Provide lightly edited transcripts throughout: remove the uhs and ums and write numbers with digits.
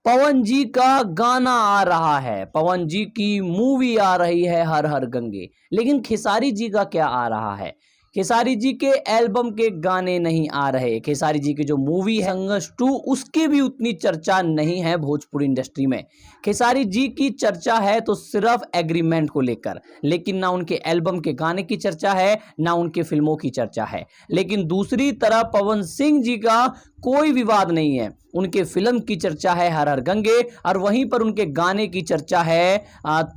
पवन जी का गाना आ रहा है, पवन जी की मूवी आ रही है हर हर गंगे, लेकिन खेसारी जी का क्या आ रहा है? खेसारी जी के एल्बम के गाने नहीं आ रहे। खेसारी जी की जो मूवी है संघर्ष 2 उसकी भी उतनी चर्चा नहीं है भोजपुरी इंडस्ट्री में। खेसारी जी की चर्चा है तो सिर्फ एग्रीमेंट को लेकर, लेकिन ना उनके एल्बम के गाने की चर्चा है, ना उनके फिल्मों की चर्चा है। लेकिन दूसरी तरफ पवन सिंह जी का कोई विवाद नहीं है, उनके फिल्म की चर्चा है हर हर गंगे, और वहीं पर उनके गाने की चर्चा है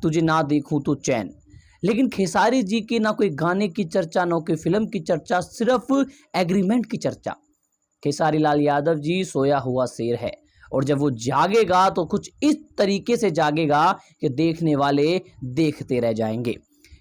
तुझे ना देखूं तो चैन। लेकिन खेसारी जी की ना कोई गाने की चर्चा, ना कोई फिल्म की चर्चा, सिर्फ एग्रीमेंट की चर्चा। खेसारी लाल यादव जी सोया हुआ शेर है, और जब वो जागेगा तो कुछ इस तरीके से जागेगा कि देखने वाले देखते रह जाएंगे।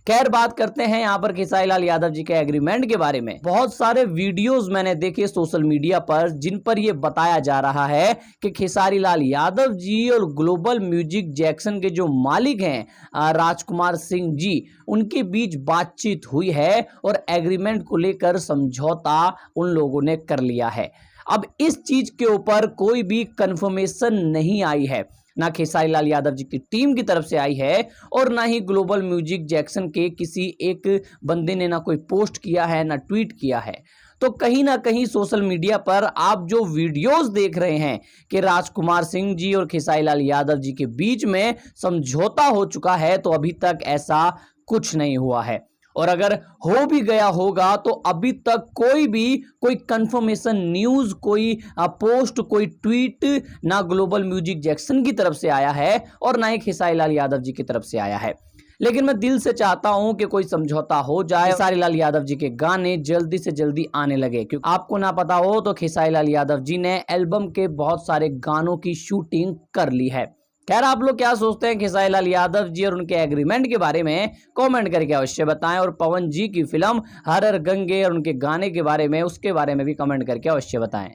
खैर, बात करते हैं यहाँ पर खेसारी लाल यादव जी के एग्रीमेंट के बारे में। बहुत सारे वीडियोस मैंने देखे सोशल मीडिया पर, जिन पर यह बताया जा रहा है कि खेसारी लाल यादव जी और ग्लोबल म्यूजिक जैक्सन के जो मालिक हैं राजकुमार सिंह जी, उनके बीच बातचीत हुई है और एग्रीमेंट को लेकर समझौता उन लोगों ने कर लिया है। अब इस चीज के ऊपर कोई भी कंफर्मेशन नहीं आई है, ना खेसारी लाल यादव जी की टीम की तरफ से आई है, और ना ही ग्लोबल म्यूजिक जैक्सन के किसी एक बंदे ने ना कोई पोस्ट किया है, ना ट्वीट किया है। तो कहीं ना कहीं सोशल मीडिया पर आप जो वीडियोस देख रहे हैं कि राजकुमार सिंह जी और खेसारी लाल यादव जी के बीच में समझौता हो चुका है, तो अभी तक ऐसा कुछ नहीं हुआ है। और अगर हो भी गया होगा तो अभी तक कोई कंफर्मेशन न्यूज, कोई पोस्ट, कोई ट्वीट ना ग्लोबल म्यूजिक जैक्सन की तरफ से आया है और ना ही खेसारी लाल यादव जी की तरफ से आया है। लेकिन मैं दिल से चाहता हूं कि कोई समझौता हो जाए, खेसारी लाल यादव जी के गाने जल्दी से जल्दी आने लगे। क्योंकि आपको ना पता हो तो खेसारी लाल यादव जी ने एल्बम के बहुत सारे गानों की शूटिंग कर ली है। खैर, आप लोग क्या सोचते हैं खेसारी लाल यादव जी और उनके एग्रीमेंट के बारे में? कमेंट करके अवश्य बताएं, और पवन जी की फिल्म हर हर गंगे और उनके गाने के बारे में, उसके बारे में भी कमेंट करके अवश्य बताएं।